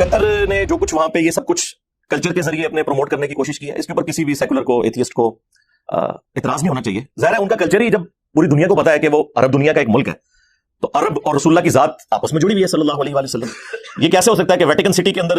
قطر نے جو کچھ وہاں پہ یہ سب کچھ کلچر کے ذریعے اپنے پروموٹ کرنے کی کوشش کی ہے، اس کے اوپر کسی بھی سیکولر کو، ایتھیسٹ کو اعتراض نہیں ہونا چاہیے. ظاہر ہے ان کا کلچر ہی جب پوری دنیا کو پتا ہے کہ وہ عرب دنیا کا ایک ملک ہے، تو عرب اور رسول اللہ کی ذات آپس میں جڑی ہوئی ہے صلی اللہ علیہ وآلہ وسلم. یہ کیسے ہو سکتا ہے کہ ویٹیکن سٹی کے اندر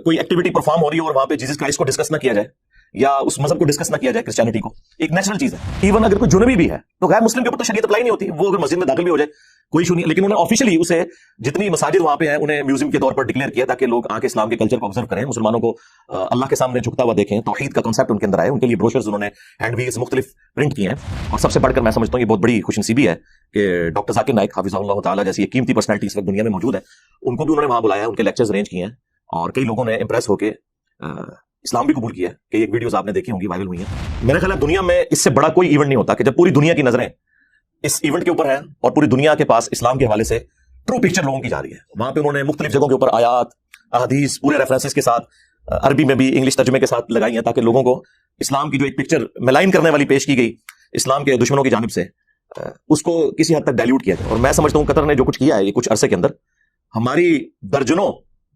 کوئی ایکٹیویٹی پرفارم ہو رہی ہے اور وہاں پہ جیسس کرائسٹ کو ڈسکس نہ کیا جائے یا اس مذہب کو ڈسکس نہ کیا جائے، کرسچینٹی کو؟ ایک نیچرل چیز ہے. ایون اگر کوئی جنوبی بھی ہے تو غیر مسلم کے اوپر تو شریعت اپلائی نہیں ہوتی، وہ اگر مسجد میں داخل بھی ہو جائے کوئی ایشو نہیں. لیکن انہوں نے آفیشلی اسے جتنی مساجد وہاں پہ ہیں انہیں میوزیم کے طور پر ڈکلیئر کیا تاکہ لوگ آ کے اسلام کے کلچر کو آبزرو کریں، مسلمانوں کو اللہ کے سامنے جھکتا ہوا دیکھیں، توحید کا کنسیپٹ ان کے اندر آئے. ان کے لیے بروشرز انہوں نے ہینڈ ویز مختلف پرنٹ کیے ہیں. اور سب سے بڑھ کر میں سمجھتا ہوں یہ بہت بڑی خوش نصیبی ہے کہ ڈاکٹر ذاکر نائک حافظہ اللہ تعالیٰ جیسی ایک قیمتی پرسنالٹی اس وقت دنیا میں موجود ہے، ان کو بھی انہوں نے وہاں بلایا، ان کے لیکچرز ارینج کیے ہیں اور کئی لوگوں نے امپریس ہو کے اسلام بھی قبول کیا ہے. کہ ایک ویڈیوز آپ نے دیکھی ہوں گی، وائرل ہوئی ہیں. میرا خیال ہے دنیا میں اس سے بڑا کوئی ایونٹ نہیں ہوتا کہ جب پوری دنیا کی نظریں اس ایونٹ کے اوپر ہیں اور پوری دنیا کے پاس اسلام کے حوالے سے ٹرو پکچر لوگوں کی جا رہی ہے. وہاں پہ انہوں نے مختلف جگہوں کے اوپر آیات، احادیث پورے ریفرنسز کے ساتھ عربی میں بھی انگلش ترجمے کے ساتھ لگائی ہیں تاکہ لوگوں کو اسلام کی جو ایک پکچر ملائن کرنے والی پیش کی گئی اسلام کے دشمنوں کی جانب سے، اس کو کسی حد تک ڈائلیوٹ کیا جائے. اور میں سمجھتا ہوں قطر نے جو کچھ کیا ہے یہ کچھ عرصے کے اندر، ہماری درجنوں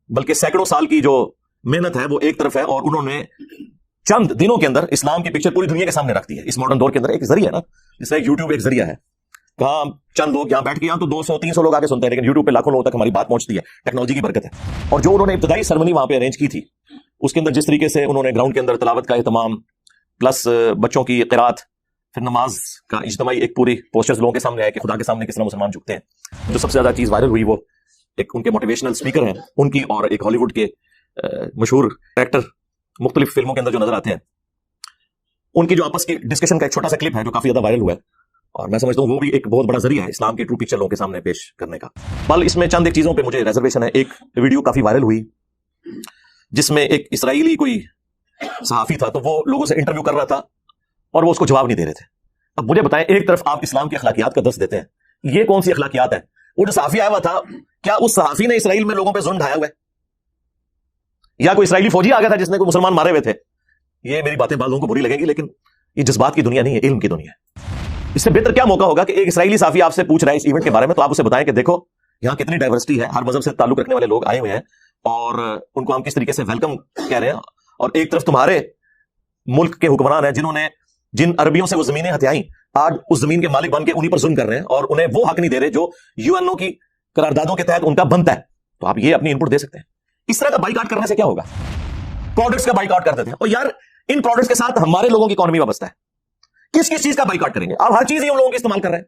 بلکہ سینکڑوں سال کی جو محنت ہے وہ ایک طرف ہے، اور انہوں نے چند دنوں کے اندر اسلام کی پکچر پوری دنیا کے سامنے رکھ دی ہے. اس ماڈرن دور کے اندر ایک ذریعہ ہے نا، جس طرح یوٹیوب ایک ذریعہ ہے. کہاں چند لوگ یہاں بیٹھ کے یہاں تو 200-300 لوگ آگے سنتے ہیں، لیکن یوٹیوب پہ لاکھوں لوگوں تک ہماری بات پہنچتی ہے. ٹیکنالوجی کی برکت ہے. اور جو انہوں نے ابتدائی سرمنی وہاں پہ ارینج کی تھی اس کے اندر جس طریقے سے انہوں نے گراؤنڈ کے اندر تلاوت کا اہتمام پلس بچوں کی قرات، پھر نماز کا اجتماعی ایک پوری پوسچرز لوگوں کے سامنے آئے کہ خدا کے سامنے کس طرح مسلمان جھکتے ہیں. جو سب سے زیادہ چیز وائرل ہوئی وہ ایک ان کے موٹیویشنل اسپیکر ہیں ان کی، اور ایک ہالی ووڈ کے مشہور ایکٹر مختلف فلموں کے اندر جو نظر آتے ہیں ان کی جو آپس کی ڈسکشن کا ایک چھوٹا سا کلپ ہے جو کافی زیادہ وائرل ہوا ہے. اور میں سمجھتا ہوں وہ بھی ایک بہت بڑا ذریعہ ہے اسلام کی ٹرو پکچر لوگوں کے سامنے پیش کرنے کا. بل اس میں چند ایک چیزوں پہ مجھے ریزرویشن ہے. ایک ویڈیو کافی وائرل ہوئی جس میں ایک اسرائیلی کوئی صحافی تھا، تو وہ لوگوں سے انٹرویو کر رہا تھا اور وہ اس کو جواب نہیں دے رہے تھے. اب مجھے بتائیں، ایک طرف آپ اسلام کی اخلاقیات کا درس دیتے ہیں، یہ کون سی اخلاقیات ہے؟ وہ جو صحافی آیا ہوا تھا، کیا اس صحافی نے اسرائیل میں لوگوں پہ ظلم ڈھایا ہوا ہے، یا کوئی اسرائیلی فوجی آ گیا تھا جس نے کوئی مسلمان مارے ہوئے تھے؟ یہ میری باتیں بعض لوگوں کو بری لگیں گی، لیکن یہ جذبات کی دنیا نہیں ہے، علم کی دنیا ہے. اس سے بہتر کیا موقع ہوگا کہ ایک اسرائیلی صحافی آپ سے پوچھ رہا ہے اس ایونٹ کے بارے میں، تو آپ اسے بتائیں کہ دیکھو یہاں کتنی ڈائیورسٹی ہے، ہر مذہب سے تعلق رکھنے والے لوگ آئے ہوئے ہیں اور ان کو ہم کس طریقے سے ویلکم کہہ رہے ہیں. اور ایک طرف تمہارے ملک کے حکمران ہیں جنہوں نے جن عربیوں سے وہ زمینیں ہتھیائیں، آج اس زمین کے مالک بن کے انہی پر ظلم کر رہے ہیں اور انہیں وہ حق نہیں دے رہے جو UN کی قراردادوں کے تحت ان کا بنتا ہے. تو آپ یہ اپنی انپٹ دے سکتے ہیں. اس طرح کا بائیکاٹ کرنے سے کیا ہوگا؟ پروڈکٹس کا بائیکاٹ کر دیتے ہیں، اور یار ان پروڈکٹس کے ساتھ ہمارے لوگوں کی اکانومی وابستہ ہے. کس چیز کا بائیکاٹ کریں گے؟ آپ ہر چیز ہی ان لوگوں کی استعمال کر رہے ہیں.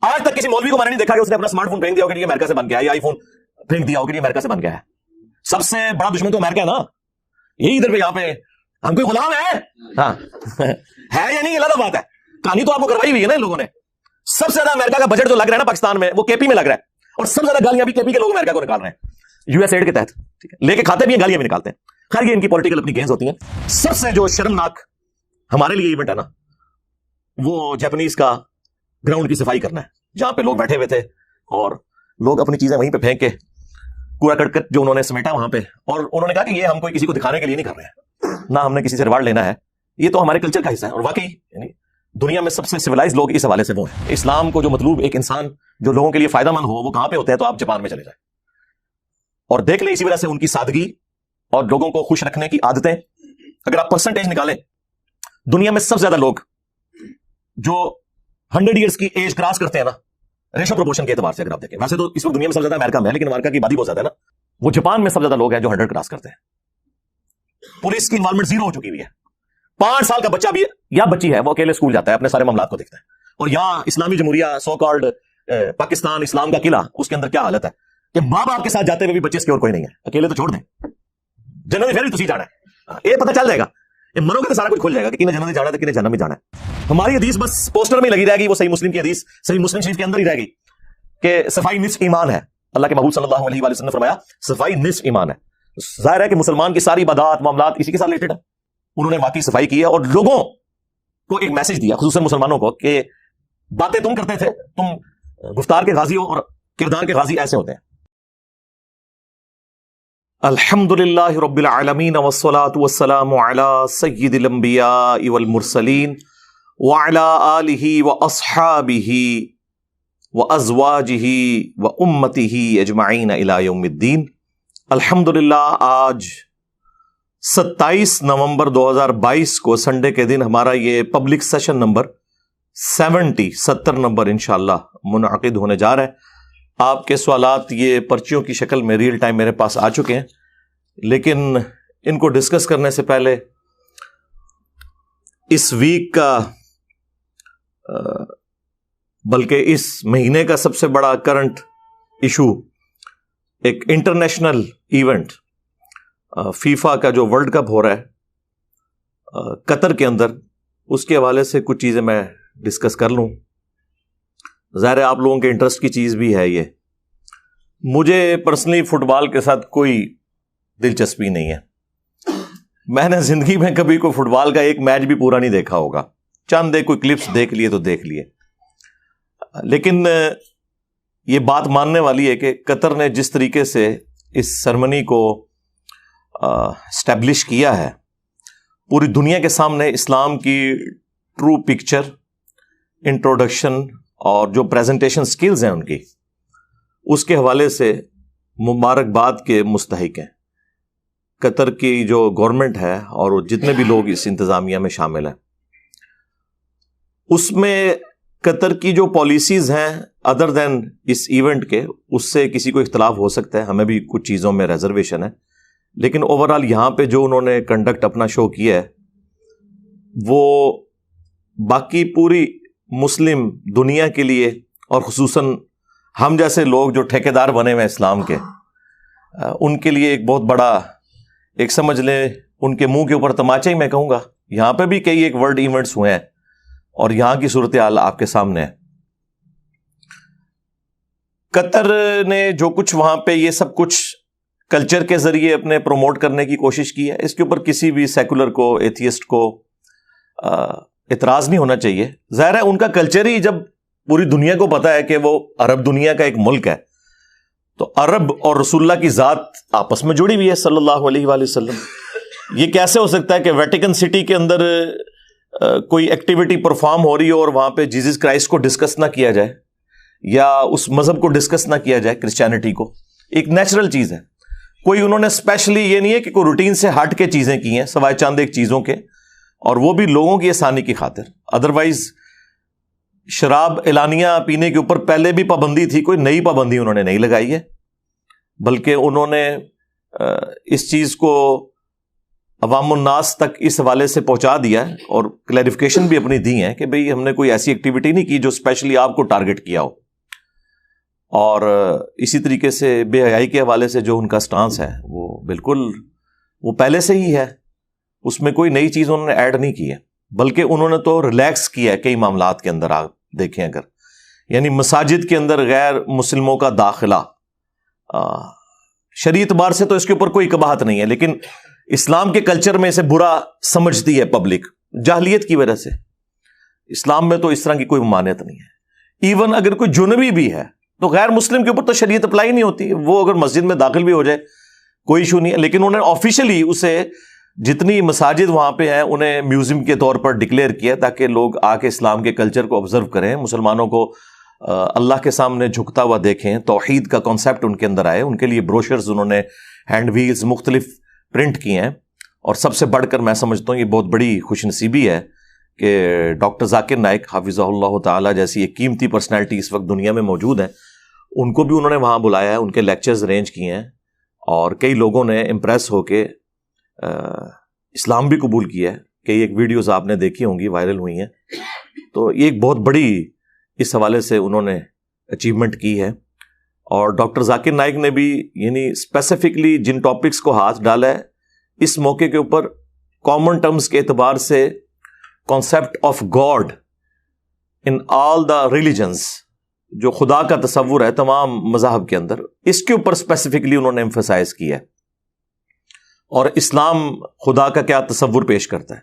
آج تک کسی مولوی کو میں نے نہیں دیکھا کہ اس نے اپنا اسمارٹ فون پھینک دیا ہوگا کہ یہ امریکہ سے بن گیا ہے، یا آئی فون پھینک دیا ہوگا کہ یہ امریکہ سے بن گیا ہے. سب سے بڑا دشمن تو امریکہ ہے نا. یہی ادھر پہ یہاں پہ ہم کوئی غلام ہے؟ ہاں ہے یا نہیں، الگ بات ہے. کہانی تو آپ کو کروائی ہوئی ہے نا ان لوگوں نے. سب سے زیادہ امریکہ کا بجٹ جو لگ رہا ہے نا پاکستان میں، وہ KP میں لگ رہا ہے، اور سب سے زیادہ گالیاں بھی KP کے لوگ امریکہ کو نکال رہے ہیں US ایڈ کے تحت. ٹھیک ہے، لے کے کھاتے بھی ہیں، گالیاں بھی نکالتے ہیں. خیر یہ ان کی پولیٹیکل اپنی گینز ہوتی ہیں. سب سے جو شرمناک ہمارے لیے ایونٹ ہے نا، وہ جاپنیز کا گراؤنڈ کی صفائی کرنا ہے، جہاں پہ لوگ بیٹھے ہوئے تھے اور لوگ اپنی چیزیں وہیں پہ پھینک کے کوڑا کرکٹ جو انہوں نے سمیٹا وہاں پہ، اور انہوں نے کہا کہ یہ ہم کوئی کسی کو دکھانے کے لیے نہیں کر رہے ہیں، نہ ہم نے کسی سے ریوارڈ لینا ہے، یہ تو ہمارے کلچر کا حصہ ہے. اور واقعی یعنی دنیا میں سب سے سویلائز لوگ اس حوالے سے وہ ہیں. اسلام کو جو مطلوب ایک انسان جو لوگوں کے لیے فائدہ مند ہو وہ کہاں پہ ہوتے ہیں؟ تو آپ جاپان میں چلے جائیں اور دیکھ لیں. اسی وجہ سے ان کی سادگی اور لوگوں کو خوش رکھنے کی عادتیں، اگر آپ پرسنٹیج نکالیں، دنیا میں سب سے زیادہ لوگ جو 100 ایئرس کی ایج کراس کرتے ہیں نا، ریشو پروپورشن کے اعتبار سے اگر آپ دیکھیں، ویسے تو اس وقت دنیا میں سب سے زیادہ امریکہ میں ہے، لیکن امریکہ کی آبادی بہت زیادہ ہے نا، وہ جاپان میں سب سے زیادہ لوگ ہیں جو 100 کراس کرتے ہیں. پولیس کی انوالومنٹ 0 ہو چکی ہوئی ہے. 5 سال کا بچہ بھی یا بچی ہے وہ اکیلے اسکول جاتا ہے، اپنے سارے معاملات کو دیکھتا ہے. اور یہاں اسلامی جمہوریہ سو کالڈ پاکستان اسلام کا قلعہ، اس کے اندر کیا حالت ہے کہ ماں باپ کے ساتھ جاتے ہوئے بھی بچے سکیور کوئی نہیں ہے، اکیلے تو چھوڑ دیں. جنت پھر بھی تسی جانا ہے، یہ پتہ چل جائے گا، یہ مرو گے تو سارا کچھ کھل جائے گا کہ کنہیں جنت جانا ہے تو کنہیں جہنم میں جانا ہے. ہماری حدیث بس پوسٹر میں لگی رہے گی، وہ صحیح مسلم کی حدیث صحیح مسلم شریف کے اندر ہی رہے گی کہ صفائی نصف ایمان ہے. اللہ کے محبوب صلی اللہ علیہ وآلہ وسلم نے فرمایا صفائی نصف ایمان ہے. ظاہر ہے کہ مسلمان کی ساری عبادات معاملات اسی کے ساتھ ریلیٹڈ ہے. انہوں نے واقعی صفائی کی ہے اور لوگوں کو ایک میسج دیا، خصوصاً مسلمانوں کو، کہ باتیں تم کرتے تھے، تم گفتار کے غازی ہو اور کردار کے غازی ایسے ہوتے ہیں. الحمدللہ رب العالمین والصلاة والسلام علی سید الانبیاء والمرسلین وعلی آلہ واصحابہ وازواجہ وامتہ اجمعین الی یوم الدین. الحمدللہ آج 27 نومبر 2022 کو سنڈے کے دن ہمارا یہ پبلک سیشن نمبر 70 نمبر انشاءاللہ منعقد ہونے جا رہا ہے۔ آپ کے سوالات یہ پرچیوں کی شکل میں ریئل ٹائم میرے پاس آ چکے ہیں، لیکن ان کو ڈسکس کرنے سے پہلے اس ویک کا بلکہ اس مہینے کا سب سے بڑا کرنٹ ایشو ایک انٹرنیشنل ایونٹ فیفا کا جو ورلڈ کپ ہو رہا ہے قطر کے اندر، اس کے حوالے سے کچھ چیزیں میں ڈسکس کر لوں۔ ظاہر ہے آپ لوگوں کے انٹرسٹ کی چیز بھی ہے یہ۔ مجھے پرسنلی فٹ بال کے ساتھ کوئی دلچسپی نہیں ہے، میں نے زندگی میں کبھی کوئی فٹ بال کا ایک میچ بھی پورا نہیں دیکھا ہوگا، چند کوئی کلپس دیکھ لیے تو دیکھ لیے۔ لیکن یہ بات ماننے والی ہے کہ قطر نے جس طریقے سے اس سرمنی کو اسٹیبلش کیا ہے، پوری دنیا کے سامنے اسلام کی ٹرو پکچر، انٹروڈکشن اور جو پریزنٹیشن سکلز ہیں ان کی، اس کے حوالے سے مبارکباد کے مستحق ہیں قطر کی جو گورنمنٹ ہے اور جتنے بھی لوگ اس انتظامیہ میں شامل ہیں۔ اس میں قطر کی جو پالیسیز ہیں ادر دین اس ایونٹ کے، اس سے کسی کو اختلاف ہو سکتا ہے، ہمیں بھی کچھ چیزوں میں ریزرویشن ہے، لیکن اوورآل یہاں پہ جو انہوں نے کنڈکٹ اپنا شو کیا ہے وہ باقی پوری مسلم دنیا کے لیے اور خصوصاً ہم جیسے لوگ جو ٹھیکیدار بنے ہوئے اسلام کے، ان کے لیے ایک بہت بڑا، ایک سمجھ لیں ان کے منہ کے اوپر تماچا ہی میں کہوں گا۔ یہاں پہ بھی کئی ایک ورلڈ ایونٹس ہوئے ہیں اور یہاں کی صورتحال آپ کے سامنے ہے۔ قطر نے جو کچھ وہاں پہ یہ سب کچھ کلچر کے ذریعے اپنے پروموٹ کرنے کی کوشش کی ہے، اس کے اوپر کسی بھی سیکولر کو، ایتھیسٹ کو اعتراض نہیں ہونا چاہیے۔ ظاہر ہے ان کا کلچر ہی جب پوری دنیا کو پتا ہے کہ وہ عرب دنیا کا ایک ملک ہے، تو عرب اور رسول اللہ کی ذات آپس میں جڑی ہوئی ہے صلی اللہ علیہ وآلہ وسلم۔ یہ کیسے ہو سکتا ہے کہ ویٹیکن سٹی کے اندر کوئی ایکٹیویٹی پرفارم ہو رہی ہو اور وہاں پہ جیزس کرائسٹ کو ڈسکس نہ کیا جائے یا اس مذہب کو ڈسکس نہ کیا جائے، کرسچینٹی کو؟ ایک نیچرل چیز ہے، کوئی انہوں نے اسپیشلی یہ نہیں ہے کہ کوئی روٹین سے ہٹ کے چیزیں کی ہیں سوائے چند ایک چیزوں کے، اور وہ بھی لوگوں کی آسانی کی خاطر۔ ادروائز شراب اعلانیہ پینے کے اوپر پہلے بھی پابندی تھی، کوئی نئی پابندی انہوں نے نہیں لگائی ہے، بلکہ انہوں نے اس چیز کو عوام الناس تک اس حوالے سے پہنچا دیا ہے اور کلیریفیکیشن بھی اپنی دی ہے کہ بھئی ہم نے کوئی ایسی ایکٹیویٹی نہیں کی جو اسپیشلی آپ کو ٹارگٹ کیا ہو۔ اور اسی طریقے سے بے حیائی کے حوالے سے جو ان کا سٹانس ہے وہ بالکل وہ پہلے سے ہی ہے، اس میں کوئی نئی چیز انہوں نے ایڈ نہیں کی ہے، بلکہ انہوں نے تو ریلیکس کیا ہے کئی معاملات کے اندر۔ آپ دیکھیں اگر یعنی مساجد کے اندر غیر مسلموں کا داخلہ، شرعی اعتبار سے تو اس کے اوپر کوئی قباحت نہیں ہے، لیکن اسلام کے کلچر میں اسے برا سمجھتی ہے پبلک، جاہلیت کی وجہ سے۔ اسلام میں تو اس طرح کی کوئی ممانعت نہیں ہے۔ ایون اگر کوئی جنبی بھی ہے تو غیر مسلم کے اوپر تو شریعت اپلائی نہیں ہوتی، وہ اگر مسجد میں داخل بھی ہو جائے کوئی ایشو نہیں ہے، لیکن انہوں نے آفیشلی اسے جتنی مساجد وہاں پہ ہیں انہیں میوزیم کے طور پر ڈکلیئر کیا تاکہ لوگ آ کے اسلام کے کلچر کو آبزرو کریں، مسلمانوں کو اللہ کے سامنے جھکتا ہوا دیکھیں، توحید کا کانسیپٹ ان کے اندر آئے۔ ان کے لیے بروشرز انہوں نے ہینڈ ویلز مختلف پرنٹ کیے ہیں، اور سب سے بڑھ کر میں سمجھتا ہوں یہ بہت بڑی خوش نصیبی ہے کہ ڈاکٹر ذاکر نائک حافظہ اللہ تعالی جیسی ایک قیمتی پرسنالٹی اس وقت دنیا میں موجود ہیں، ان کو بھی انہوں نے وہاں بلایا ہے، ان کے لیکچرز ارینج کیے ہیں، اور کئی لوگوں نے امپریس ہو کے اسلام بھی قبول کیا ہے۔ کئی ایک ویڈیوز آپ نے دیکھی ہوں گی، وائرل ہوئی ہیں، تو یہ ایک بہت بڑی اس حوالے سے انہوں نے اچیومنٹ کی ہے۔ اور ڈاکٹر ذاکر نائک نے بھی یعنی اسپیسیفکلی جن ٹاپکس کو ہاتھ ڈالا ہے اس موقع کے اوپر، کامن ٹرمز کے اعتبار سے concept of God in all the religions, جو خدا کا تصور ہے تمام مذاہب کے اندر، اس کے اوپر اسپیسیفکلی انہوں نے ایمفسائز کیا ہے، اور اسلام خدا کا کیا تصور پیش کرتا ہے۔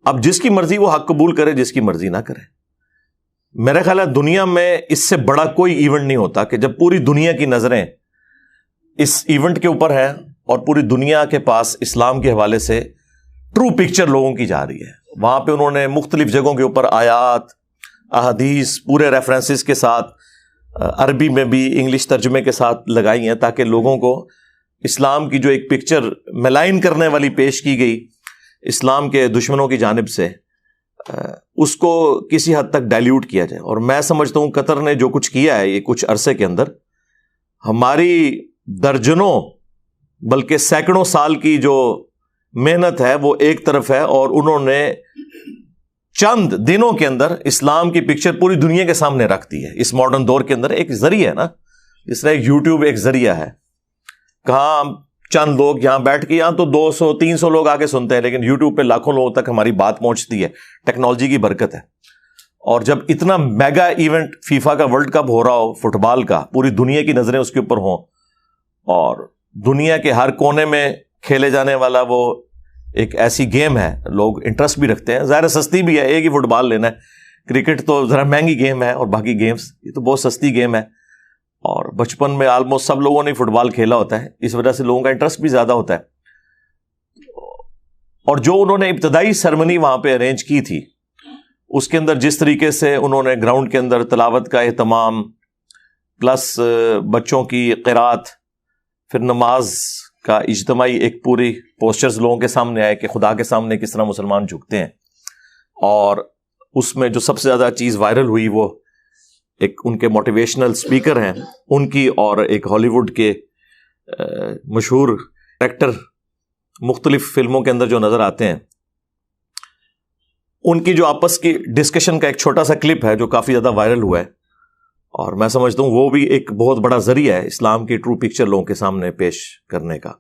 اب جس کی مرضی وہ حق قبول کرے، جس کی مرضی نہ کرے۔ میرا خیال ہے دنیا میں اس سے بڑا کوئی ایونٹ نہیں ہوتا کہ جب پوری دنیا کی نظریں اس ایونٹ کے اوپر ہیں اور پوری دنیا کے پاس اسلام کے حوالے سے ٹرو پکچر لوگوں کی جا رہی ہے۔ وہاں پہ انہوں نے مختلف جگہوں کے اوپر آیات، احادیث، پورے ریفرنسز کے ساتھ عربی میں بھی انگلش ترجمے کے ساتھ لگائی ہیں تاکہ لوگوں کو اسلام کی جو ایک پکچر ملائن کرنے والی پیش کی گئی اسلام کے دشمنوں کی جانب سے، اس کو کسی حد تک ڈائلیوٹ کیا جائے. اور میں سمجھتا ہوں قطر نے جو کچھ کیا ہے یہ کچھ عرصے کے اندر، ہماری درجنوں بلکہ سینکڑوں سال کی جو محنت ہے وہ ایک طرف ہے، اور انہوں نے چند دنوں کے اندر اسلام کی پکچر پوری دنیا کے سامنے رکھ دی ہے. اس ماڈرن دور کے اندر ایک ذریعہ ہے نا، اس طرح یوٹیوب ایک ذریعہ ہے. کہاں چند لوگ یہاں بیٹھ کے، یہاں تو 200-300 لوگ آگے سنتے ہیں، لیکن یوٹیوب پہ لاکھوں لوگوں تک ہماری بات پہنچتی ہے. ٹیکنالوجی کی برکت ہے. اور جب اتنا میگا ایونٹ فیفا کا ورلڈ کپ ہو رہا ہو فٹ بال کا، پوری دنیا کی نظریں اس کے اوپر ہوں، اور دنیا کے ہر کونے میں کھیلے جانے والا وہ ایک ایسی گیم ہے، لوگ انٹرسٹ بھی رکھتے ہیں. ظاہر سستی بھی ہے، ایک ہی فٹ بال لینا ہے. کرکٹ تو ذرا مہنگی گیم ہے، اور باقی گیمز یہ تو بہت سستی گیم ہے. اور بچپن میں آلموسٹ سب لوگوں نے فٹ بال کھیلا ہوتا ہے، اس وجہ سے لوگوں کا انٹرسٹ بھی زیادہ ہوتا ہے. اور جو انہوں نے ابتدائی سرمنی وہاں پہ ارینج کی تھی، اس کے اندر جس طریقے سے انہوں نے گراؤنڈ کے اندر تلاوت کا اہتمام، پلس بچوں کی قرات، پھر نماز کا اجتماعی ایک پوری پوسچرز لوگوں کے سامنے آئے کہ خدا کے سامنے کس طرح مسلمان جھکتے ہیں. اور اس میں جو سب سے زیادہ چیز وائرل ہوئی وہ ایک ان کے موٹیویشنل سپیکر ہیں ان کی، اور ایک ہالی ووڈ کے مشہور ایکٹر مختلف فلموں کے اندر جو نظر آتے ہیں، ان کی جو آپس کی ڈسکشن کا ایک چھوٹا سا کلپ ہے جو کافی زیادہ وائرل ہوا ہے. اور میں سمجھتا ہوں وہ بھی ایک بہت بڑا ذریعہ ہے اسلام کی ٹرو پکچر لوگوں کے سامنے پیش کرنے کا.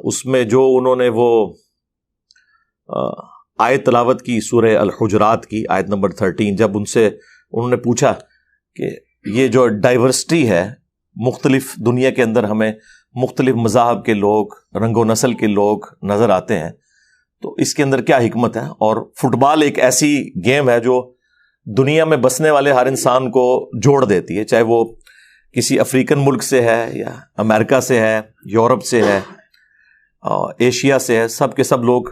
اس میں جو انہوں نے وہ آیت تلاوت کی سورہ الحجرات کی آیت نمبر 13، جب ان سے انہوں نے پوچھا کہ یہ جو ڈائیورسٹی ہے، مختلف دنیا کے اندر ہمیں مختلف مذاہب کے لوگ، رنگ و نسل کے لوگ نظر آتے ہیں، تو اس کے اندر کیا حکمت ہے؟ اور فٹ بال ایک ایسی گیم ہے جو دنیا میں بسنے والے ہر انسان کو جوڑ دیتی ہے، چاہے وہ کسی افریقن ملک سے ہے، یا امریکہ سے ہے، یورپ سے ہے، ایشیا سے ہے، سب کے سب لوگ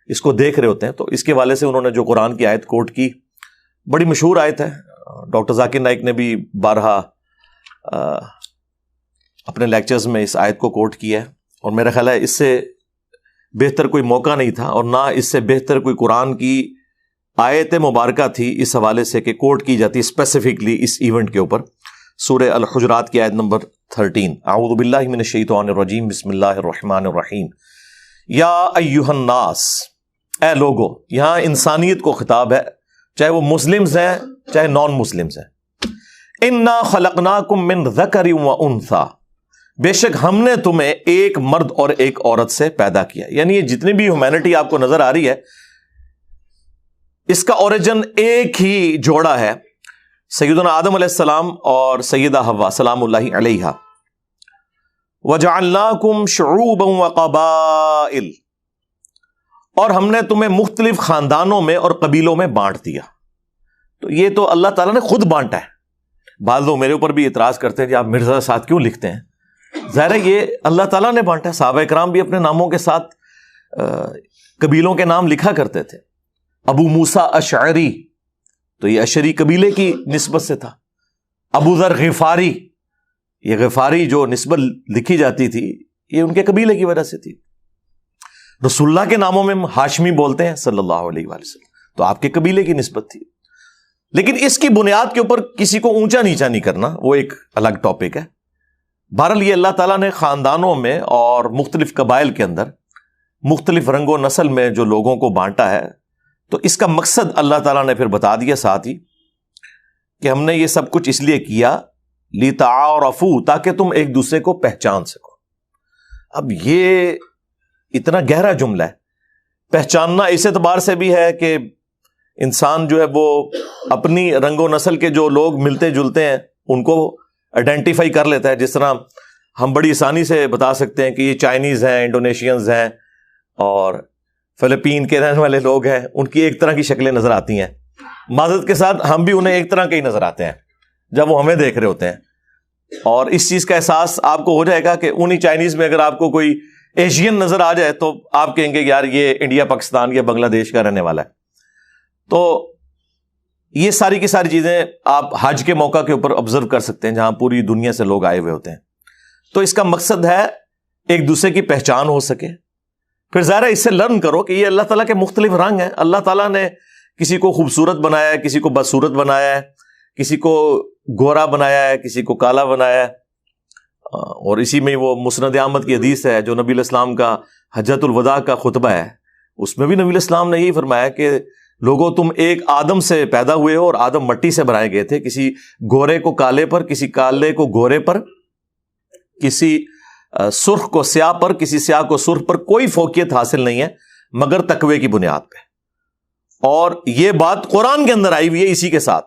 اس کو دیکھ رہے ہوتے ہیں. تو اس کے والے سے انہوں نے جو قرآن کی آیت کوٹ کی، بڑی مشہور آیت ہے، ڈاکٹر ذاکر نائک نے بھی بارہا اپنے لیکچرز میں اس آیت کو کوٹ کیا ہے. اور میرا خیال ہے اس سے بہتر کوئی موقع نہیں تھا، اور نہ اس سے بہتر کوئی قرآن کی آیت مبارکہ تھی اس حوالے سے کہ کوٹ کی جاتی اسپیسیفکلی اس ایونٹ کے اوپر. سورہ الحجرات کی آیت نمبر 13، اعوذ باللہ من الشیطان الرجیم، بسم اللہ الرحمن الرحیم. یا ایھا الناس، اے لوگو، یہاں انسانیت کو خطاب ہے، چاہے وہ مسلمز ہیں چاہے نان مسلمز ہیں. انا خلقناکم من ذکر و انثی، بے شک ہم نے تمہیں ایک مرد اور ایک عورت سے پیدا کیا. یعنی یہ جتنی بھی ہیومینٹی آپ کو نظر آ رہی ہے، اس کا اوریجن ایک ہی جوڑا ہے، سیدنا آدم علیہ السلام اور سیدہ حوا سلام اللہ علیہا. وَجَعَلْنَاكُمْ شُعُوبًا وَقَبَائِلَ، اور ہم نے تمہیں مختلف خاندانوں میں اور قبیلوں میں بانٹ دیا. تو یہ تو اللہ تعالیٰ نے خود بانٹا ہے. بعض لوگ میرے اوپر بھی اعتراض کرتے ہیں کہ آپ مرزا ساتھ کیوں لکھتے ہیں. ظاہر ہے یہ اللہ تعالیٰ نے بانٹا ہے. صحابہ کرام بھی اپنے ناموں کے ساتھ قبیلوں کے نام لکھا کرتے تھے. ابو موسیٰ اشعری، تو یہ اشعری قبیلے کی نسبت سے تھا. ابو ذر غفاری، یہ غفاری جو نسبت لکھی جاتی تھی یہ ان کے قبیلے کی وجہ سے تھی. رسول اللہ کے ناموں میں ہاشمی بولتے ہیں صلی اللہ علیہ وآلہ وسلم، تو آپ کے قبیلے کی نسبت تھی. لیکن اس کی بنیاد کے اوپر کسی کو اونچا نیچا نہیں کرنا، وہ ایک الگ ٹاپک ہے. بہرحال یہ اللہ تعالیٰ نے خاندانوں میں اور مختلف قبائل کے اندر مختلف رنگ و نسل میں جو لوگوں کو بانٹا ہے، تو اس کا مقصد اللہ تعالیٰ نے پھر بتا دیا ساتھ ہی کہ ہم نے یہ سب کچھ اس لیے کیا لِتَعَارَفُوا، تاکہ تم ایک دوسرے کو پہچان سکو. اب یہ اتنا گہرا جملہ ہے. پہچاننا اس اعتبار سے بھی ہے کہ انسان جو ہے وہ اپنی رنگ و نسل کے جو لوگ ملتے جلتے ہیں ان کو آئیڈینٹیفائی کر لیتا ہے. جس طرح ہم بڑی آسانی سے بتا سکتے ہیں کہ یہ چائنیز ہیں، انڈونیشینز ہیں، اور فلپین کے رہنے والے لوگ ہیں، ان کی ایک طرح کی شکلیں نظر آتی ہیں. معذرت کے ساتھ ہم بھی انہیں ایک طرح کے ہی نظر آتے ہیں جب وہ ہمیں دیکھ رہے ہوتے ہیں. اور اس چیز کا احساس آپ کو ہو جائے گا کہ انہی چائنیز میں اگر آپ کو کوئی ایشین نظر آ جائے تو آپ کہیں گے یار یہ انڈیا، پاکستان یا بنگلہ دیش کا رہنے والا ہے. تو یہ ساری کی ساری چیزیں آپ حج کے موقع کے اوپر آبزرو کر سکتے ہیں جہاں پوری دنیا سے لوگ آئے ہوئے ہوتے ہیں. تو اس کا مقصد ہے ایک دوسرے کی پہچان ہو سکے. پھر ظاہر ہے اس سے لرن کرو کہ یہ اللہ تعالیٰ کے مختلف رنگ ہیں. اللہ تعالیٰ نے کسی کو خوبصورت بنایا ہے, کسی کو بدصورت بنایا ہے, کسی کو گورا بنایا ہے, کسی کو کالا بنایا ہے. اور اسی میں وہ مسند احمد کی حدیث ہے جو نبی علیہ السلام کا حجۃ الوداع کا خطبہ ہے, اس میں بھی نبی علیہ السلام نے یہی فرمایا کہ لوگوں تم ایک آدم سے پیدا ہوئے ہو اور آدم مٹی سے بنائے گئے تھے. کسی گورے کو کالے پر, کسی کالے کو گورے پر, کسی سرخ کو سیاہ پر, کسی سیاہ کو سرخ پر. کوئی فوقیت حاصل نہیں ہے مگر تقوی کی بنیاد پہ. اور یہ بات قرآن کے اندر آئی ہوئی ہے اسی کے ساتھ,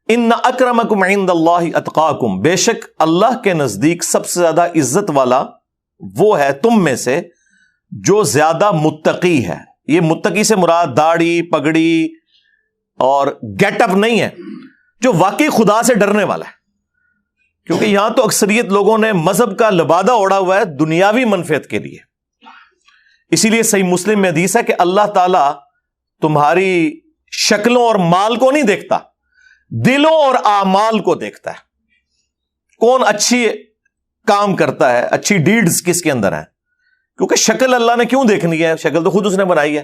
ان اکرمکم عند اللہ اتقاکم, بے شک اللہ کے نزدیک سب سے زیادہ عزت والا وہ ہے تم میں سے جو زیادہ متقی ہے. یہ متقی سے مراد داڑھی پگڑی اور گیٹ اپ نہیں ہے, جو واقعی خدا سے ڈرنے والا ہے. کیونکہ یہاں تو اکثریت لوگوں نے مذہب کا لبادہ اوڑھا ہوا ہے دنیاوی منفعت کے لیے. اسی لیے صحیح مسلم میں حدیث ہے کہ اللہ تعالیٰ تمہاری شکلوں اور مال کو نہیں دیکھتا, دلوں اور اعمال کو دیکھتا ہے. کون اچھی کام کرتا ہے, اچھی ڈیڈز کس کے اندر ہیں. کیونکہ شکل اللہ نے کیوں دیکھنی ہے, شکل تو خود اس نے بنائی ہے.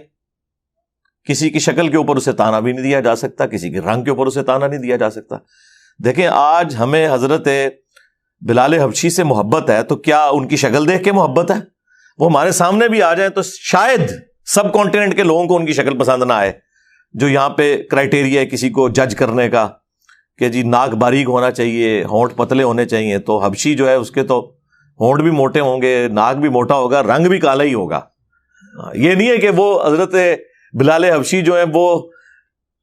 کسی کی شکل کے اوپر اسے تانا بھی نہیں دیا جا سکتا, کسی کے رنگ کے اوپر اسے تانا نہیں دیا جا سکتا. دیکھیں آج ہمیں حضرت بلال حبشی سے محبت ہے تو کیا ان کی شکل دیکھ کے محبت ہے؟ وہ ہمارے سامنے بھی آ جائیں تو شاید سب کانٹیننٹ کے لوگوں کو ان کی شکل پسند نہ آئے. جو یہاں پہ کرائٹیریا ہے کسی کو جج کرنے کا کہ جی ناک باریک ہونا چاہیے, ہونٹ پتلے ہونے چاہیے, تو حبشی جو ہے اس کے تو ہونٹ بھی موٹے ہوں گے, ناک بھی موٹا ہوگا, رنگ بھی کالا ہی ہوگا. یہ نہیں ہے کہ وہ حضرت بلال حبشی جو ہیں وہ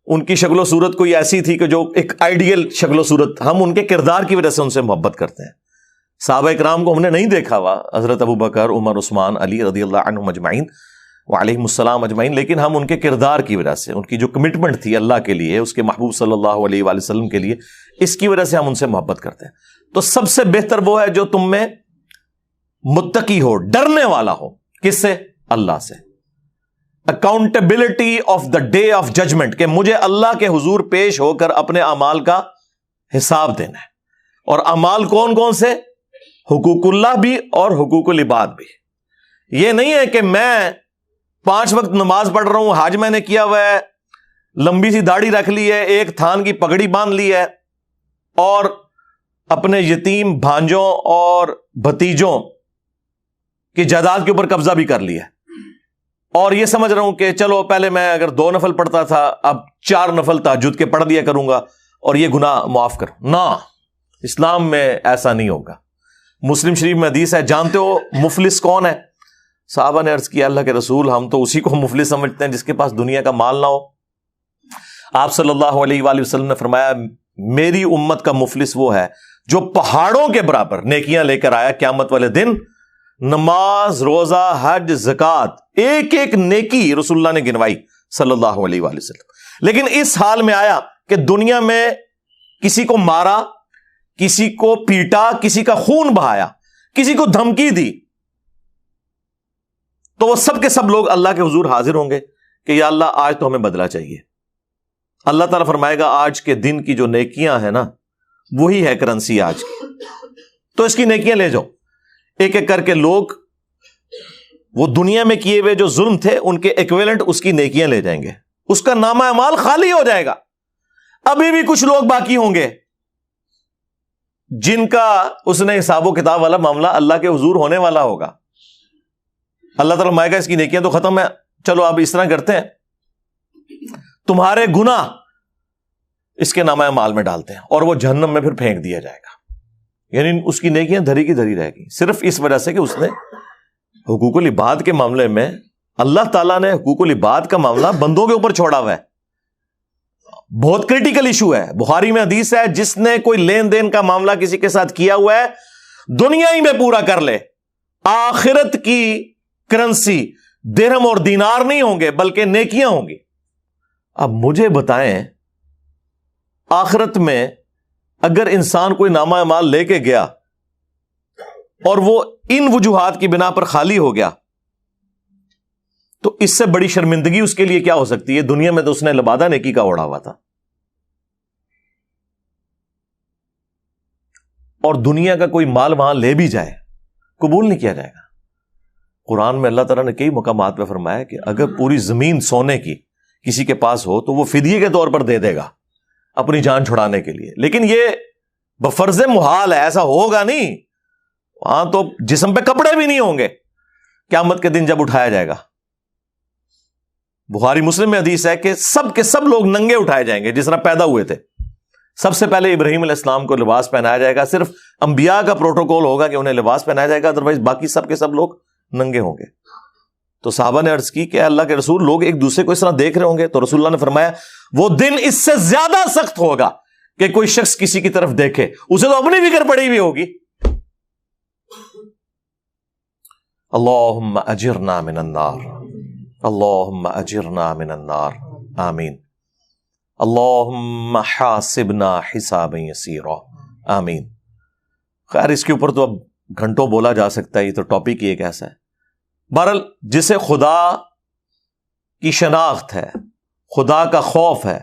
ان کی شکل و صورت کوئی ایسی تھی کہ جو ایک آئیڈیل شکل و صورت, ہم ان کے کردار کی وجہ سے ان سے محبت کرتے ہیں. صحابہ اکرام کو ہم نے نہیں دیکھا ہوا, حضرت ابو بکر, عمر, عثمان, علی رضی اللہ عنہم اجمعین وعلیہم السلام اجمعین, لیکن ہم ان کے کردار کی وجہ سے, ان کی جو کمٹمنٹ تھی اللہ کے لیے, اس کے محبوب صلی اللہ علیہ وآلہ وسلم کے لیے, اس کی وجہ سے ہم ان سے محبت کرتے ہیں. تو سب سے بہتر وہ ہے جو تم میں متقی ہو, ڈرنے والا ہو. کس سے؟ اللہ سے. Accountability of the day of judgement, کہ مجھے اللہ کے حضور پیش ہو کر اپنے اعمال کا حساب دینا ہے. اور اعمال کون کون سے؟ حقوق اللہ بھی اور حقوق العباد بھی. یہ نہیں ہے کہ میں 5 وقت نماز پڑھ رہا ہوں, حج میں نے کیا ہوا ہے, لمبی سی داڑھی رکھ لی ہے, ایک تھان کی پگڑی باندھ لی ہے, اور اپنے یتیم بھانجوں اور بھتیجوں کی جائیداد کے اوپر قبضہ بھی کر لیا ہے, اور یہ سمجھ رہا ہوں کہ چلو پہلے میں اگر 2 نفل پڑھتا تھا اب 4 نفل تہجد کے پڑھ دیا کروں گا اور یہ گناہ معاف کرو. نہ, اسلام میں ایسا نہیں ہوگا. مسلم شریف میں حدیث ہے, جانتے ہو مفلس کون ہے؟ صحابہ نے عرض کیا اللہ کے رسول, ہم تو اسی کو مفلس سمجھتے ہیں جس کے پاس دنیا کا مال نہ ہو. آپ صلی اللہ علیہ وآلہ وسلم نے فرمایا میری امت کا مفلس وہ ہے جو پہاڑوں کے برابر نیکیاں لے کر آیا قیامت والے دن, نماز, روزہ, حج, زکات, ایک ایک نیکی رسول اللہ نے گنوائی صلی اللہ علیہ وآلہ وسلم, لیکن اس حال میں آیا کہ دنیا میں کسی کو مارا, کسی کو پیٹا, کسی کا خون بہایا, کسی کو دھمکی دی, تو وہ سب کے سب لوگ اللہ کے حضور حاضر ہوں گے کہ یا اللہ آج تو ہمیں بدلہ چاہیے. اللہ تعالیٰ فرمائے گا آج کے دن کی جو نیکیاں ہیں نا وہی ہے کرنسی آج کی, تو اس کی نیکیاں لے جاؤ. ایک ایک کر کے لوگ وہ دنیا میں کیے ہوئے جو ظلم تھے ان کے ایکویلنٹ اس کی نیکیاں لے جائیں گے, اس کا نامہ اعمال خالی ہو جائے گا. ابھی بھی کچھ لوگ باقی ہوں گے جن کا اس نے حساب و کتاب والا معاملہ اللہ کے حضور ہونے والا ہوگا. اللہ تعالیٰ فرمائے گا اس کی نیکیاں تو ختم ہے, چلو اب اس طرح کرتے ہیں, تمہارے گناہ اس کے نامہ اعمال میں ڈالتے ہیں اور وہ جہنم میں پھر پھینک دیا جائے گا. یعنی اس کی نیکیاں دھری کی دھری رہ گئی, صرف اس وجہ سے کہ اس نے حقوق العباد کے معاملے میں, اللہ تعالیٰ نے حقوق العباد کا معاملہ بندوں کے اوپر چھوڑا ہوا ہے. بہت کریٹیکل ایشو ہے. بخاری میں حدیث ہے جس نے کوئی لین دین کا معاملہ کسی کے ساتھ کیا ہوا ہے دنیا ہی میں پورا کر لے, آخرت کی کرنسی درہم اور دینار نہیں ہوں گے بلکہ نیکیاں ہوں گی. اب مجھے بتائیں آخرت میں اگر انسان کوئی نامہ اعمال لے کے گیا اور وہ ان وجوہات کی بنا پر خالی ہو گیا تو اس سے بڑی شرمندگی اس کے لیے کیا ہو سکتی ہے؟ دنیا میں تو اس نے لبادہ نیکی کا اوڑھا ہوا تھا, اور دنیا کا کوئی مال وہاں لے بھی جائے قبول نہیں کیا جائے گا. قرآن میں اللہ تعالیٰ نے کئی مقامات پہ فرمایا کہ اگر پوری زمین سونے کی کسی کے پاس ہو تو وہ فدیے کے طور پر دے دے گا اپنی جان چھڑانے کے لیے. لیکن یہ بفرض محال ہے, ایسا ہوگا نہیں. وہاں تو جسم پہ کپڑے بھی نہیں ہوں گے قیامت کے دن جب اٹھایا جائے گا. بخاری مسلم میں حدیث ہے کہ سب کے سب لوگ ننگے اٹھائے جائیں گے جس طرح پیدا ہوئے تھے. سب سے پہلے ابراہیم علیہ السلام کو لباس پہنایا جائے گا. صرف انبیاء کا پروٹوکول ہوگا کہ انہیں لباس پہنایا جائے گا, ادروائز باقی سب کے سب لوگ ننگے ہوں گے. تو صحابہ نے عرض کی کہ اللہ کے رسول, لوگ ایک دوسرے کو اس طرح دیکھ رہے ہوں گے؟ تو رسول اللہ نے فرمایا وہ دن اس سے زیادہ سخت ہوگا کہ کوئی شخص کسی کی طرف دیکھے, اسے تو اپنی فکر پڑی ہوئی ہوگی. اللہم اجرنا من النار, اللہم اجرنا من النار, آمین. اللہم حاسبنا حسابا یسیرا, آمین. خیر اس کے اوپر تو اب گھنٹوں بولا جا سکتا ہے, یہ تو ٹاپک ہی ایک ایسا ہے. بہرحال جسے خدا کی شناخت ہے, خدا کا خوف ہے,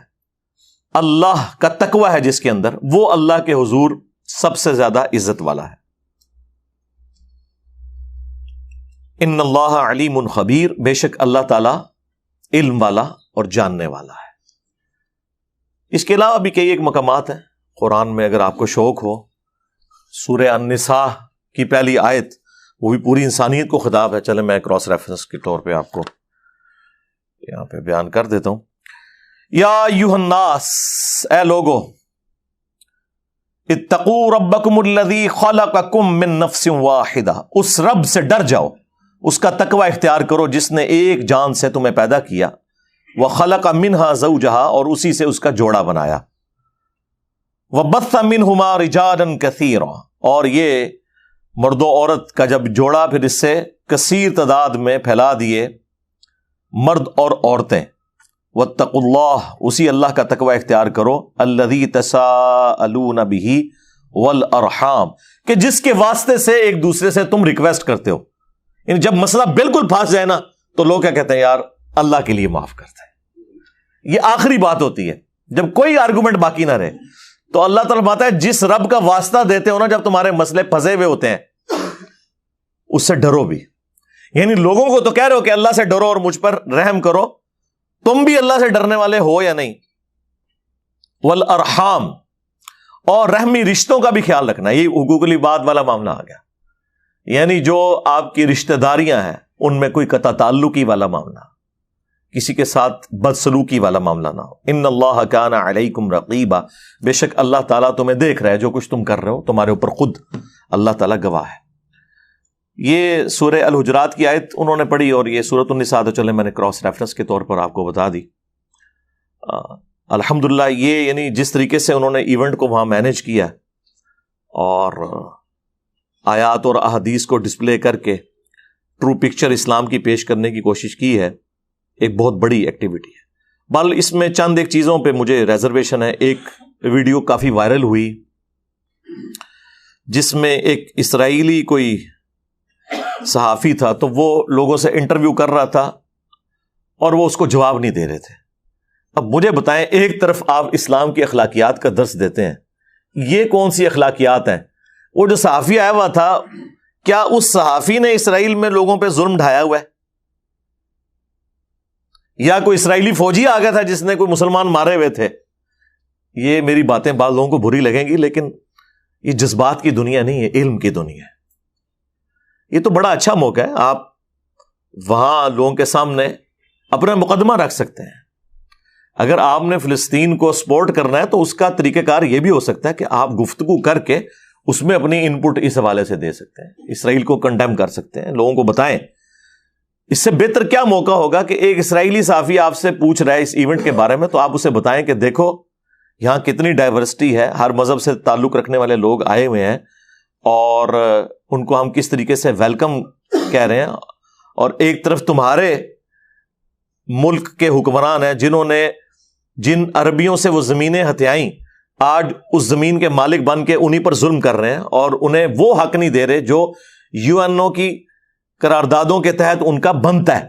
اللہ کا تقوی ہے جس کے اندر, وہ اللہ کے حضور سب سے زیادہ عزت والا ہے. ان اللہ علیم خبیر, بے شک اللہ تعالی علم والا اور جاننے والا ہے. اس کے علاوہ بھی کئی ایک مقامات ہیں قرآن میں, اگر آپ کو شوق ہو. سورہ النساء کی پہلی آیت, وہ بھی پوری انسانیت کو خطاب ہے. چلے میں کراس ریفرنس کے طور پہ آپ کو یہاں پہ بیان کر دیتا ہوں. یا ایھا الناس, اے لوگو, اتقوا ربکم الذی خلقکم من نفس واحدہ, اس رب سے ڈر جاؤ, اس کا تقوی اختیار کرو جس نے ایک جان سے تمہیں پیدا کیا. وخلق منہا زوجہا, اور اسی سے اس کا جوڑا بنایا. وبث منہما رجالا کثیرا, اور یہ مرد و عورت کا جب جوڑا پھر اس سے کثیر تعداد میں پھیلا دیے مرد اور عورتیں. واتقوا اللہ, اسی اللہ کا تقوی اختیار کرو. الذی تساءلون بہ والارحام, کہ جس کے واسطے سے ایک دوسرے سے تم ریکویسٹ کرتے ہو. یعنی جب مسئلہ بالکل پھنس جائے نا تو لوگ کیا کہتے ہیں, یار اللہ کے لیے معاف کرتے ہیں. یہ آخری بات ہوتی ہے جب کوئی آرگومنٹ باقی نہ رہے. تو اللہ تعالیٰ بات ہے جس رب کا واسطہ دیتے ہو نا جب تمہارے مسئلے پھنسے ہوئے ہوتے ہیں, اس سے ڈرو بھی. یعنی لوگوں کو تو کہہ رہے ہو کہ اللہ سے ڈرو اور مجھ پر رحم کرو, تم بھی اللہ سے ڈرنے والے ہو یا نہیں؟ والارحام, اور رحمی رشتوں کا بھی خیال رکھنا. یہ حقوق العباد والا معاملہ آ گیا. یعنی جو آپ کی رشتہ داریاں ہیں ان میں کوئی قطع تعلقی والا معاملہ, کسی کے ساتھ بدسلوکی والا معاملہ نہ ہو. ان اللہ کان علیکم رقیبا, بے شک اللہ تعالیٰ تمہیں دیکھ رہا ہے جو کچھ تم کر رہے ہو, تمہارے اوپر خود اللہ تعالیٰ گواہ ہے. یہ سورہ الحجرات کی آیت انہوں نے پڑھی, اور یہ سورۃ النساء تو چلے میں نے کراس ریفرنس کے طور پر آپ کو بتا دی. الحمدللہ یہ یعنی جس طریقے سے انہوں نے ایونٹ کو وہاں مینیج کیا اور آیات اور احادیث کو ڈسپلے کر کے ٹرو پکچر اسلام کی پیش کرنے کی کوشش کی ہے, ایک بہت بڑی ایکٹیویٹی ہے. بل اس میں چند ایک چیزوں پہ مجھے ریزرویشن ہے. ایک ویڈیو کافی وائرل ہوئی جس میں ایک اسرائیلی کوئی صحافی تھا, تو وہ لوگوں سے انٹرویو کر رہا تھا اور وہ اس کو جواب نہیں دے رہے تھے. اب مجھے بتائیں, ایک طرف آپ اسلام کی اخلاقیات کا درس دیتے ہیں, یہ کون سی اخلاقیات ہیں؟ وہ جو صحافی آیا ہوا تھا, کیا اس صحافی نے اسرائیل میں لوگوں پہ ظلم ڈھایا ہوا ہے؟ یا کوئی اسرائیلی فوجی آ گیا تھا جس نے کوئی مسلمان مارے ہوئے تھے؟ یہ میری باتیں بعض لوگوں کو بری لگیں گی, لیکن یہ جذبات کی دنیا نہیں ہے, علم کی دنیا ہے. یہ تو بڑا اچھا موقع ہے, آپ وہاں لوگوں کے سامنے اپنا مقدمہ رکھ سکتے ہیں. اگر آپ نے فلسطین کو سپورٹ کرنا ہے تو اس کا طریقہ کار یہ بھی ہو سکتا ہے کہ آپ گفتگو کر کے اس میں اپنی ان پٹ اس حوالے سے دے سکتے ہیں, اسرائیل کو کنڈیم کر سکتے ہیں, لوگوں کو بتائیں. اس سے بہتر کیا موقع ہوگا کہ ایک اسرائیلی صحافی آپ سے پوچھ رہا ہے اس ایونٹ کے بارے میں, تو آپ اسے بتائیں کہ دیکھو یہاں کتنی ڈائیورسٹی ہے, ہر مذہب سے تعلق رکھنے والے لوگ آئے ہوئے ہیں, اور ان کو ہم کس طریقے سے ویلکم کہہ رہے ہیں. اور ایک طرف تمہارے ملک کے حکمران ہیں جنہوں نے جن عربیوں سے وہ زمینیں ہتھیائیں, آج اس زمین کے مالک بن کے انہی پر ظلم کر رہے ہیں, اور انہیں وہ حق نہیں دے رہے جو یو این او کی قراردادوں کے تحت ان کا بنتا ہے.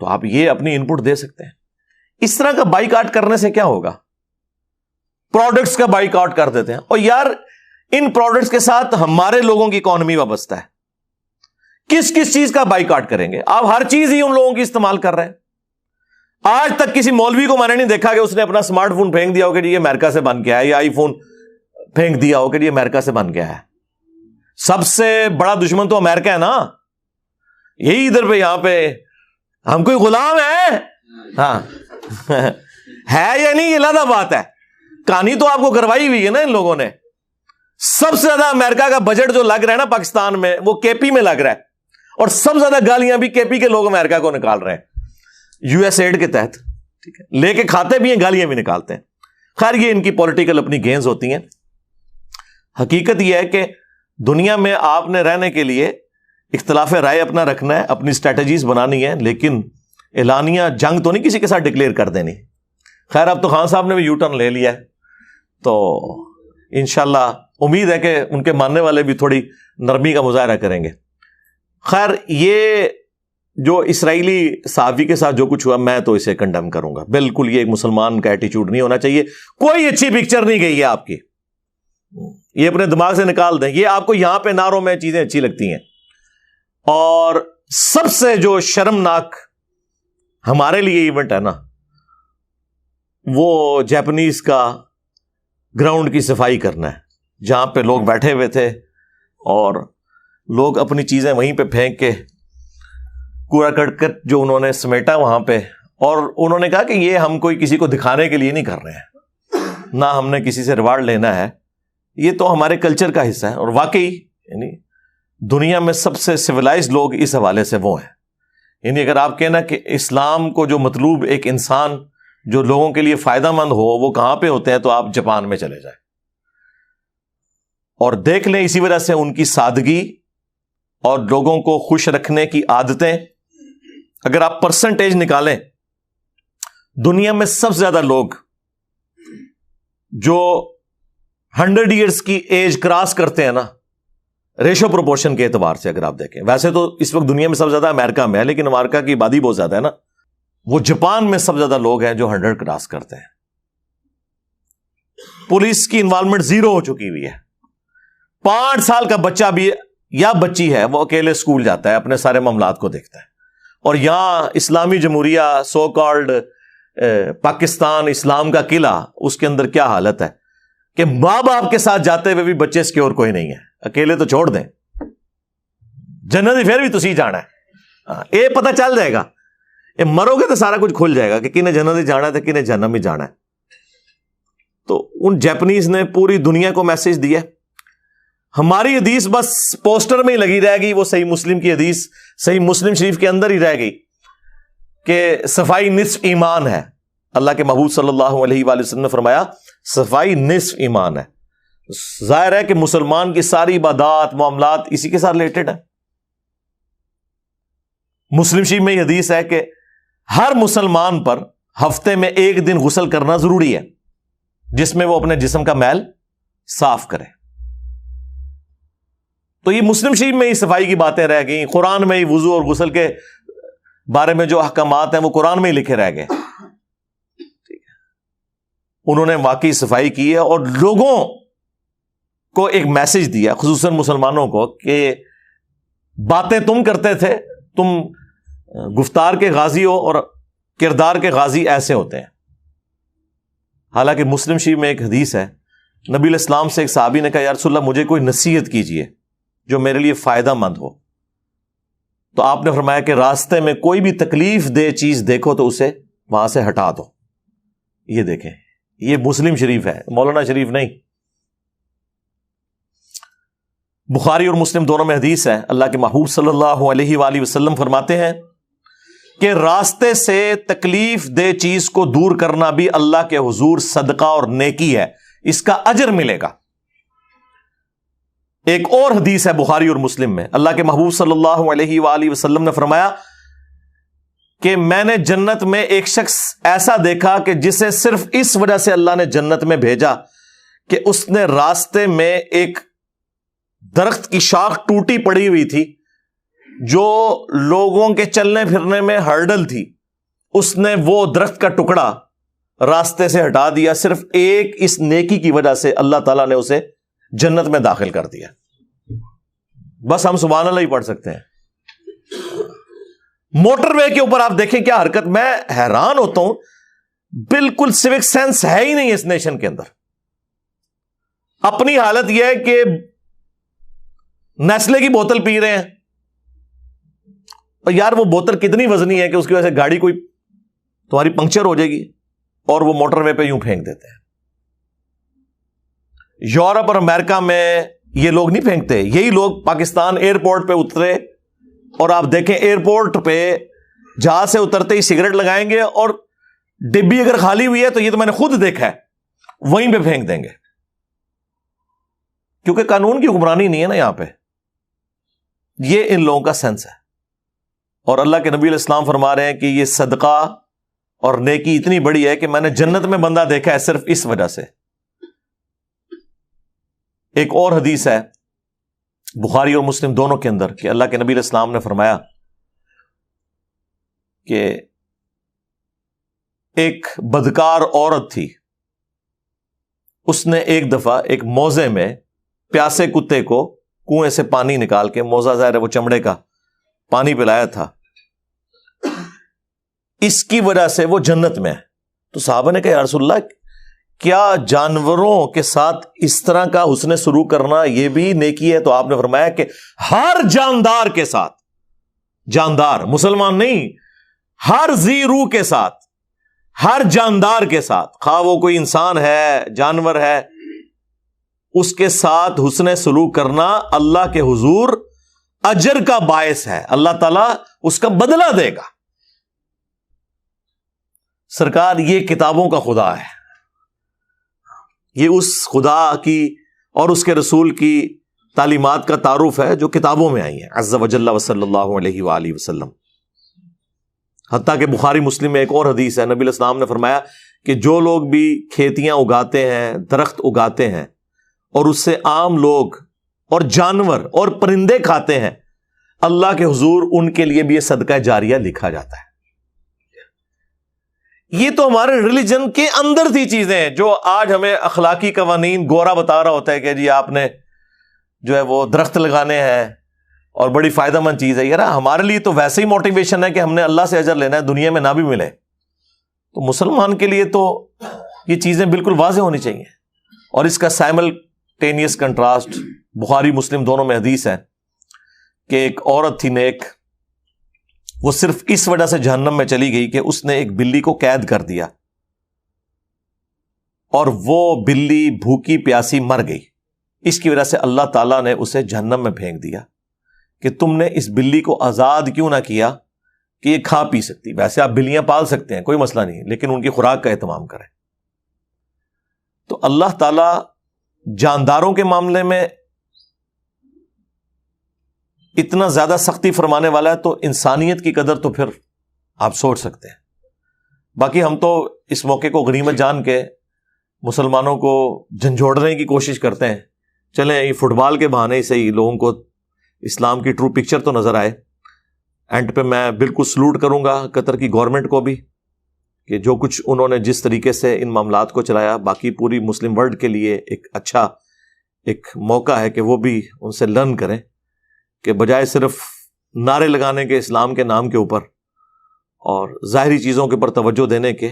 تو آپ یہ اپنی ان پٹ دے سکتے ہیں. اس طرح کا بائیکاٹ کرنے سے کیا ہوگا؟ پروڈکٹس کا بائیکاٹ کر دیتے ہیں. اور یار ان پروڈکٹس کے ساتھ ہمارے لوگوں کی اکانومی وابستہ ہے. کس کس چیز کا بائیکاٹ کریں گے؟ آپ ہر چیز ہی ان لوگوں کی استعمال کر رہے ہیں. آج تک کسی مولوی کو میں نے نہیں دیکھا کہ اس نے اپنا اسمارٹ فون پھینک دیا ہو کہ یہ امریکہ سے بن گیا ہے, یا آئی فون پھینک دیا ہو کہ یہ امریکہ سے بن گیا ہے. سب سے بڑا دشمن تو امریکہ ہے نا. یہی ادھر پہ یہاں پہ ہم کوئی غلام ہے؟ ہاں ہے یا نہیں, یہ علیحدہ بات ہے. کہانی تو آپ کو کروائی ہوئی ہے نا ان لوگوں نے. سب سے زیادہ امریکہ کا بجٹ جو لگ رہا ہے نا پاکستان میں, وہ کے پی میں لگ رہا ہے, اور سب سے زیادہ گالیاں بھی کے پی کے لوگ امریکہ کو نکال رہے ہیں یو ایس ایڈ کے تحت. ٹھیک ہے, لے کے کھاتے بھی ہیں, گالیاں بھی نکالتے ہیں. خیر یہ ان کی پولیٹیکل اپنی گینز ہوتی ہیں. حقیقت یہ ہے کہ دنیا میں آپ نے رہنے کے لیے اختلاف رائے اپنا رکھنا ہے, اپنی اسٹریٹجیز بنانی ہے, لیکن اعلانیہ جنگ تو نہیں کسی کے ساتھ ڈکلیئر کر دینی. خیر اب تو خان صاحب نے بھی یو ٹرن لے لیا ہے, تو انشاءاللہ امید ہے کہ ان کے ماننے والے بھی تھوڑی نرمی کا مظاہرہ کریں گے. خیر یہ جو اسرائیلی صحافی کے ساتھ جو کچھ ہوا, میں تو اسے کنڈیم کروں گا. بالکل یہ ایک مسلمان کا ایٹیچیوڈ نہیں ہونا چاہیے. کوئی اچھی پکچر نہیں گئی ہے آپ کی, یہ اپنے دماغ سے نکال دیں. یہ آپ کو یہاں پہ نعروں میں چیزیں اچھی لگتی ہیں. اور سب سے جو شرمناک ہمارے لیے ایونٹ ہے نا, وہ جاپنیز کا گراؤنڈ کی صفائی کرنا ہے, جہاں پہ لوگ بیٹھے ہوئے تھے اور لوگ اپنی چیزیں وہیں پہ پھینک کے کوڑا کرکٹ جو انہوں نے سمیٹا وہاں پہ, اور انہوں نے کہا کہ یہ ہم کوئی کسی کو دکھانے کے لیے نہیں کر رہے ہیں, نہ ہم نے کسی سے ریوارڈ لینا ہے, یہ تو ہمارے کلچر کا حصہ ہے. اور واقعی یعنی دنیا میں سب سے سویلائزڈ لوگ اس حوالے سے وہ ہیں. یعنی اگر آپ کہنا کہ اسلام کو جو مطلوب ایک انسان جو لوگوں کے لیے فائدہ مند ہو وہ کہاں پہ ہوتے ہیں, تو آپ جاپان میں چلے جائیں اور دیکھ لیں. اسی وجہ سے ان کی سادگی اور لوگوں کو خوش رکھنے کی عادتیں, اگر آپ پرسنٹیج نکالیں, دنیا میں سب سے زیادہ لوگ جو 100 ایئرس کی ایج کراس کرتے ہیں نا, ریشو پروپورشن کے اعتبار سے اگر آپ دیکھیں, ویسے تو اس وقت دنیا میں سب سے زیادہ امریکہ میں ہے, لیکن امریکہ کی آبادی بہت زیادہ ہے نا, وہ جاپان میں سب سے زیادہ لوگ ہیں جو 100 کراس کرتے ہیں. پولیس کی انوالومنٹ 0 ہو چکی ہوئی ہے. 5 سال کا بچہ بھی یا بچی ہے وہ اکیلے اسکول جاتا ہے, اپنے سارے معاملات کو دیکھتا ہے. اور یہاں اسلامی جمہوریہ سو کالڈ پاکستان اسلام کا قلعہ, اس کے اندر کیا حالت ہے کہ ماں باپ کے ساتھ جاتے ہوئے بھی بچے سکیور کوئی نہیں ہے, اکیلے تو چھوڑ دیں, جنت پھر بھی تسی جانا ہے. یہ پتہ چل جائے گا, یہ مرو گے تو سارا کچھ کھل جائے گا کہ کنہیں جنت جانا ہے تو کنہیں جہنم ہی جانا ہے. تو ان جاپنیز نے پوری دنیا کو میسج دیا. ہماری حدیث بس پوسٹر میں ہی لگی رہ گئی, وہ صحیح مسلم کی حدیث صحیح مسلم شریف کے اندر ہی رہ گئی کہ صفائی نصف ایمان ہے. اللہ کے محبوب صلی اللہ علیہ وآلہ وسلم نے فرمایا صفائی نصف ایمان ہے. ظاہر ہے کہ مسلمان کی ساری عبادات معاملات اسی کے ساتھ ریلیٹڈ ہے. مسلم شریف میں یہ حدیث ہے کہ ہر مسلمان پر ہفتے میں 1 دن غسل کرنا ضروری ہے, جس میں وہ اپنے جسم کا میل صاف کرے. تو یہ مسلم شریف میں ہی صفائی کی باتیں رہ گئیں. قرآن میں ہی وضو اور غسل کے بارے میں جو احکامات ہیں وہ قرآن میں ہی لکھے رہ گئے. انہوں نے واقعی صفائی کی ہے اور لوگوں کو ایک میسج دیا, خصوصاً مسلمانوں کو, کہ باتیں تم کرتے تھے, تم گفتار کے غازی ہو اور کردار کے غازی ایسے ہوتے ہیں. حالانکہ مسلم شریف میں ایک حدیث ہے, نبی علیہ السلام سے ایک صحابی نے کہا یا رسول اللہ مجھے کوئی نصیحت کیجئے جو میرے لیے فائدہ مند ہو. تو آپ نے فرمایا کہ راستے میں کوئی بھی تکلیف دہ چیز دیکھو تو اسے وہاں سے ہٹا دو. یہ دیکھیں, یہ مسلم شریف ہے, مولانا شریف نہیں. بخاری اور مسلم دونوں میں حدیث ہے, اللہ کے محبوب صلی اللہ علیہ وآلہ وسلم فرماتے ہیں کہ راستے سے تکلیف دہ چیز کو دور کرنا بھی اللہ کے حضور صدقہ اور نیکی ہے, اس کا اجر ملے گا. ایک اور حدیث ہے بخاری اور مسلم میں, اللہ کے محبوب صلی اللہ علیہ وآلہ وسلم نے فرمایا کہ میں نے جنت میں ایک شخص ایسا دیکھا کہ جسے صرف اس وجہ سے اللہ نے جنت میں بھیجا کہ اس نے راستے میں ایک درخت کی شاخ ٹوٹی پڑی ہوئی تھی جو لوگوں کے چلنے پھرنے میں ہرڈل تھی, اس نے وہ درخت کا ٹکڑا راستے سے ہٹا دیا. صرف ایک اس نیکی کی وجہ سے اللہ تعالیٰ نے اسے جنت میں داخل کر دیا. بس ہم سبحان اللہ ہی پڑھ سکتے ہیں. موٹر وے کے اوپر آپ دیکھیں کیا حرکت. میں حیران ہوتا ہوں, بالکل سیوک سینس ہے ہی نہیں اس نیشن کے اندر. اپنی حالت یہ ہے کہ نیسلے کی بوتل پی رہے ہیں, اور یار وہ بوتل کتنی وزنی ہے کہ اس کی وجہ سے گاڑی کوئی تمہاری پنکچر ہو جائے گی, اور وہ موٹر وے پہ یوں پھینک دیتے ہیں. یورپ اور امریکہ میں یہ لوگ نہیں پھینکتے. یہی لوگ پاکستان ایئرپورٹ پہ اترے, اور آپ دیکھیں ایئرپورٹ پہ جہاز سے اترتے ہی سگریٹ لگائیں گے, اور ڈبی اگر خالی ہوئی ہے تو یہ تو میں نے خود دیکھا ہے, وہیں پہ پھینک دیں گے, کیونکہ قانون کی حکمرانی نہیں ہے نا یہاں پہ. یہ ان لوگوں کا سینس ہے. اور اللہ کے نبی علیہ السلام فرما رہے ہیں کہ یہ صدقہ اور نیکی اتنی بڑی ہے کہ میں نے جنت میں بندہ دیکھا ہے صرف اس وجہ سے. ایک اور حدیث ہے بخاری اور مسلم دونوں کے اندر کہ اللہ کے نبی علیہ السلام نے فرمایا کہ ایک بدکار عورت تھی, اس نے ایک دفعہ ایک موزے میں پیاسے کتے کو کنویں سے پانی نکال کے, موزہ ظاہر ہے وہ چمڑے کا, پانی پلایا تھا. اس کی وجہ سے وہ جنت میں ہے. تو صحابہ نے کہا یا رسول اللہ, کیا جانوروں کے ساتھ اس طرح کا حسن سلوک کرنا یہ بھی نیکی ہے؟ تو آپ نے فرمایا کہ ہر جاندار کے ساتھ, جاندار مسلمان نہیں, ہر ذی روح کے ساتھ, ہر جاندار کے ساتھ, خواہ وہ کوئی انسان ہے جانور ہے, اس کے ساتھ حسن سلوک کرنا اللہ کے حضور اجر کا باعث ہے. اللہ تعالیٰ اس کا بدلہ دے گا. سرکار یہ کتابوں کا خدا ہے, یہ اس خدا کی اور اس کے رسول کی تعلیمات کا تعارف ہے جو کتابوں میں آئی ہیں عز وجل وصلی اللہ علیہ وآلہ وسلم. حتیٰ کہ بخاری مسلم میں ایک اور حدیث ہے, نبی علیہ السلام نے فرمایا کہ جو لوگ بھی کھیتیاں اگاتے ہیں, درخت اگاتے ہیں, اور اس سے عام لوگ اور جانور اور پرندے کھاتے ہیں, اللہ کے حضور ان کے لیے بھی یہ صدقہ جاریہ لکھا جاتا ہے. یہ تو ہمارے ریلیجن کے اندر تھی چیزیں جو آج ہمیں اخلاقی قوانین گورا بتا رہا ہوتا ہے کہ جی آپ نے جو ہے وہ درخت لگانے ہیں اور بڑی فائدہ مند چیز ہے. یار ہمارے لیے تو ویسے ہی موٹیویشن ہے کہ ہم نے اللہ سے اجر لینا ہے, دنیا میں نہ بھی ملے. تو مسلمان کے لیے تو یہ چیزیں بالکل واضح ہونی چاہیے. اور اس کا سائملٹینیس کنٹراسٹ بخاری مسلم دونوں میں حدیث ہے کہ ایک عورت تھی نیک, وہ صرف اس وجہ سے جہنم میں چلی گئی کہ اس نے ایک بلی کو قید کر دیا, اور وہ بلی بھوکی پیاسی مر گئی. اس کی وجہ سے اللہ تعالیٰ نے اسے جہنم میں پھینک دیا کہ تم نے اس بلی کو آزاد کیوں نہ کیا کہ یہ کھا پی سکتی. ویسے آپ بلیاں پال سکتے ہیں, کوئی مسئلہ نہیں, لیکن ان کی خوراک کا اہتمام کریں. تو اللہ تعالیٰ جانداروں کے معاملے میں اتنا زیادہ سختی فرمانے والا ہے, تو انسانیت کی قدر تو پھر آپ سوچ سکتے ہیں. باقی ہم تو اس موقع کو غنیمت جان کے مسلمانوں کو جھنجھوڑنے کی کوشش کرتے ہیں. چلیں یہ فٹ بال کے بہانے سے ہی لوگوں کو اسلام کی ٹرو پکچر تو نظر آئے. اینڈ پہ میں بالکل سلوٹ کروں گا قطر کی گورنمنٹ کو بھی کہ جو کچھ انہوں نے جس طریقے سے ان معاملات کو چلایا. باقی پوری مسلم ورلڈ کے لیے ایک اچھا ایک موقع ہے کہ وہ بھی ان سے لرن کریں کہ بجائے صرف نعرے لگانے کے اسلام کے نام کے اوپر اور ظاہری چیزوں کے اوپر توجہ دینے کے,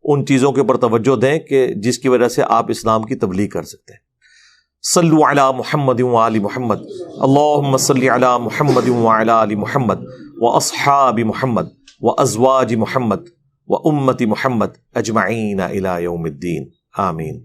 ان چیزوں کے اوپر توجہ دیں کہ جس کی وجہ سے آپ اسلام کی تبلیغ کر سکتے ہیں. صلو علی محمد وآل محمد, اللہم صلی علی محمد وعلی آل محمد واصحاب محمد وازواج محمد وامت محمد اجمعین الی یوم الدین, آمین.